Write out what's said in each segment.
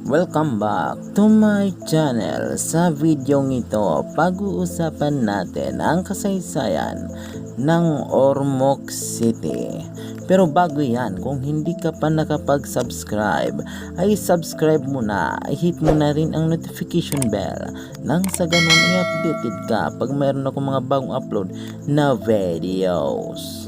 Welcome back to my channel. Sa video ito, pag-uusapan natin ang kasaysayan ng Ormoc City. Pero bago yan, kung hindi ka pa nakapag-subscribe, ay subscribe mo na, i-hit mo na rin ang notification bell nang sa ganun i-updated ka pag mayroon akong mga bagong upload na videos.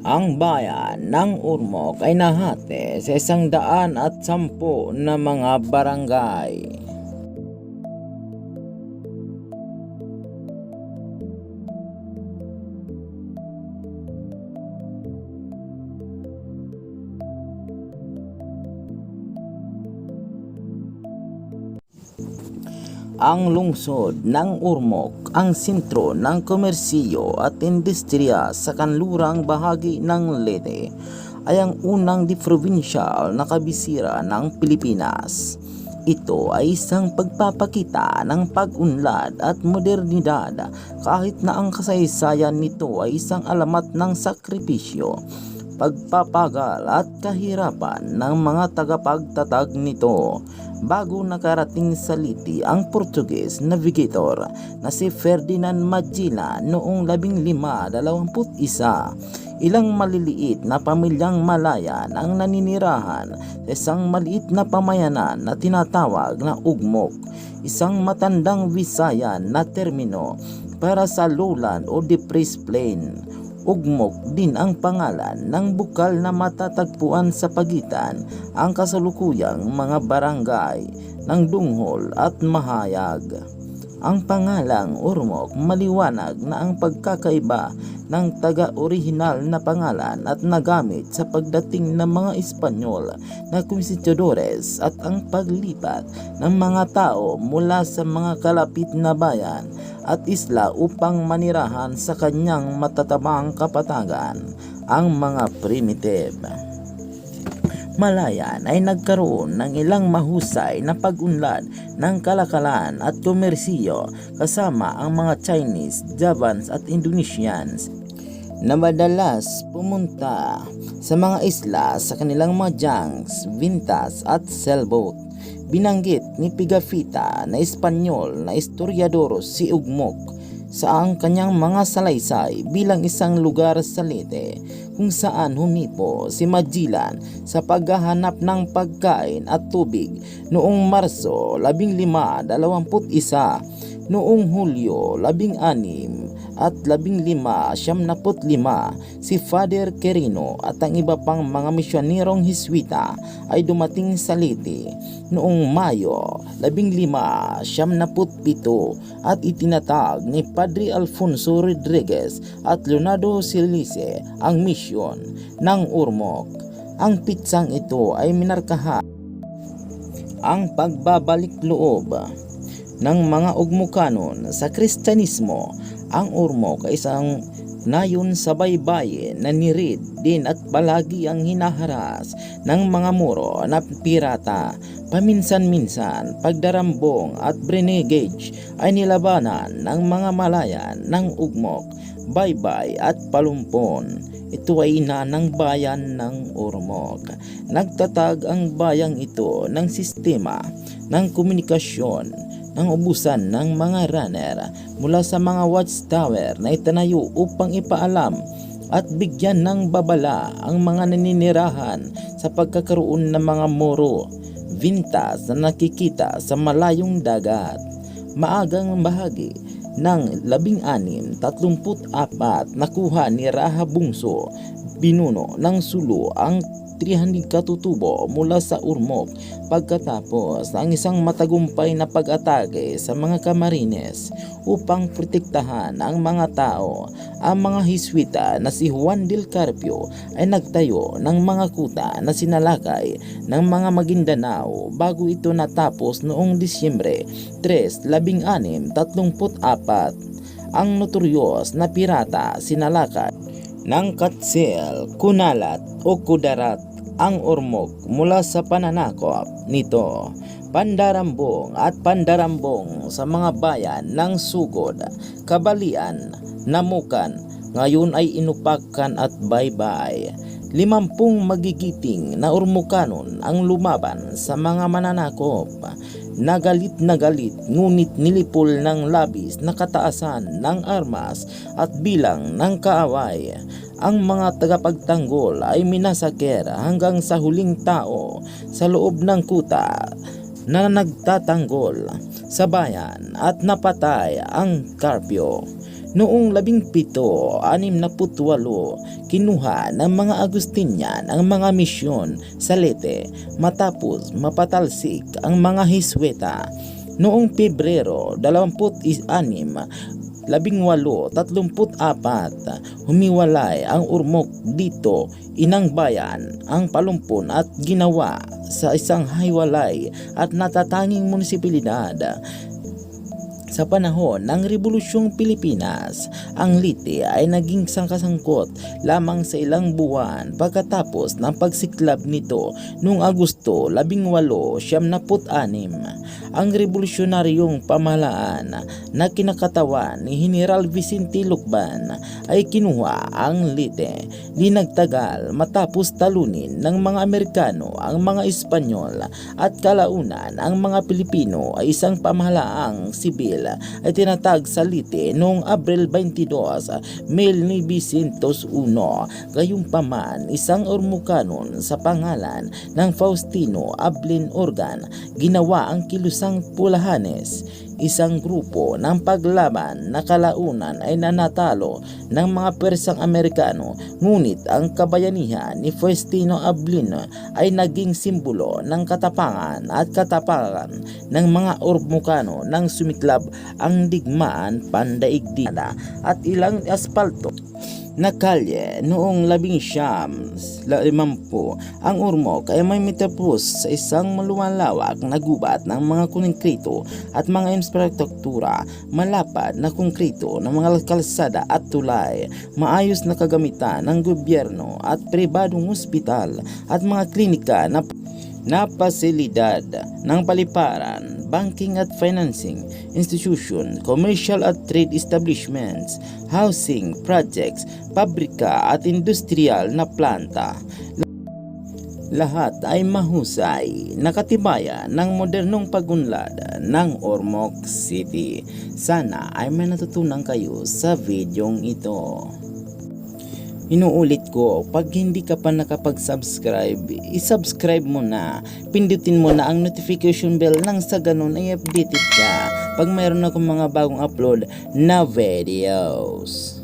Ang bayan ng Ormoc ay nahati sa 110 na mga barangay. Ang lungsod ng Ormoc ang sentro ng komersiyo at industriya sa kanlurang bahagi ng Leyte, ay ang unang di-provincial na kabisera ng Pilipinas. Ito ay isang pagpapakita ng pag-unlad at modernidad kahit na ang kasaysayan nito ay isang alamat ng sakripisyo, pagpapagal at kahirapan ng mga tagapagtatag nito bago nakarating sa Leyte ang Portuguese navigator na si Ferdinand Magellan noong 1521. Ilang maliliit na pamilyang Malayan ang naninirahan sa isang maliit na pamayanan na tinatawag na Ugmok, isang matandang Visayan na termino para sa lowland o depressed plain. Ugmok din ang pangalan ng bukal na matatagpuan sa pagitan ang kasalukuyang mga barangay ng Dunghol at Mahayag. Ang pangalang Ormoc maliwanag na ang pagkakaiba ng taga-orihinal na pangalan at nagamit sa pagdating ng mga Espanyol na conquistadores at ang paglipat ng mga tao mula sa mga kalapit na bayan at isla upang manirahan sa kanyang matatabang kapatagan, ang mga primitive Malayan ay nagkaroon ng ilang mahusay na pag-unlad ng kalakalan at komersiyo kasama ang mga Chinese, Javans at Indonesians na madalas pumunta sa mga isla sa kanilang mga junks, vintas at sailboat. Binanggit ni Pigafetta na Espanyol na historiador si Ugmok sa ang kanyang mga salaysay bilang isang lugar sa Leyte kung saan humipo si Magellan sa paghahanap ng pagkain at tubig noong Marso 1521. Noong Hulyo 16 at 1575, si Father Quirino at ang iba pang mga misyonerong Hiswita ay dumating sa Leyte noong Mayo 1577 at itinatag ni Padre Alfonso Rodriguez at Leonardo Silise ang misyon ng Ormoc. Ang pitsang ito ay minarkahan ang pagbabalik loob ng mga Ugmocanon sa Kristyanismo. Ang Ormoc ay isang nayon sa baybayin na nirid din at palagi ang hinaharas ng mga Moro na pirata. Paminsan-minsan, pagdarambong at renegade ay nilabanan ng mga Malayan ng Ugmok, Baybay at Palumpon. Ito ay ina ng bayan ng Ormoc. Nagtatag ang bayang ito ng sistema ng komunikasyon ng ubusan ng mga runner mula sa mga watchtower na itanayo upang ipaalam at bigyan ng babala ang mga naninirahan sa pagkakaroon ng mga Moro, vintas na nakikita sa malayong dagat. Maagang bahagi ng 1634 nakuha ni Raha Bungso Binuno ng Sulu ang 300 katutubo mula sa Ormoc pagkatapos ang isang matagumpay na pag-atake sa mga Camarines upang protektahan ang mga tao. Ang mga Hiswita na si Juan del Carpio ay nagtayo ng mga kuta na sinalakay ng mga Maguindanao bago ito natapos noong Disyembre 3, 1634. Ang notoryos na pirata sinalakay ng Katsil, Kunalat o Kudarat ang Ormoc mula sa pananakop nito. Pandarambong at pandarambong sa mga bayan ng Sugod, Kabalian, Namukan, ngayon ay inupakan at baybay. 50 magigiting na Ormocanon ang lumaban sa mga mananakop. Nagalit ngunit nilipol ng labis na kataasan ng armas at bilang ng kaaway. Ang mga tagapagtanggol ay minasaker hanggang sa huling tao sa loob ng kuta na nagtatanggol sa bayan at napatay ang karpyo. Noong 1768, kinuha ng mga Agustinian ang mga misyon sa Leyte matapos mapatalsik ang mga Hisweta. Noong Pebrero 26, 1834, humiwalay ang Ormoc dito inang bayan ang Palumpon at ginawa sa isang hiwalay at natatanging munisipalidad. Sa panahon ng Rebolusyong Pilipinas, ang Leyte ay naging sangkasangkot lamang sa ilang buwan pagkatapos ng pagsiklab nito noong Agosto 1876. Ang revolusyonaryong pamahalaan na kinakatawan ni General Vicente Lucban ay kinuha ang Leyte. Di nagtagal matapos talunin ng mga Amerikano ang mga Espanyol at kalaunan ang mga Pilipino ay isang pamahalaang sibil ay tinatag sa Leyte noong Abril 22, 1901. Gayunpaman, isang Ormocanon sa pangalan ng Faustino Ablin Organ ginawa ang Kilusang Pulahanes. Isang grupo ng paglaban na kalaunan ay nanatalo ng mga Persang Amerikano, ngunit ang kabayanihan ni Faustino Ablin ay naging simbolo ng katapangan at katapangan ng mga Ormocano nang sumiklab ang digmaan pandaigdig at ilang aspalto na kalye noong 1950. Ang Ormoc ay may metapos sa isang malumalawak na gubat ng mga konkrito at mga infrastruktura, malapad na konkrito ng mga kalsada at tulay, maayos na kagamitan ng gobyerno at pribadong ospital at mga klinika na pasilidad ng paliparan, banking at financing institution, commercial at trade establishments, housing projects, pabrika at industrial na planta. Lahat ay mahusay na katibayan ng modernong pagunlad ng Ormoc City. Sana ay may natutunan kayo sa videong ito. Inuulit ko, pag hindi ka pa nakapag-subscribe, i-subscribe mo na. Pindutin mo na ang notification bell nang sa ganun ay updated ka pag mayroon akong mga bagong upload na videos.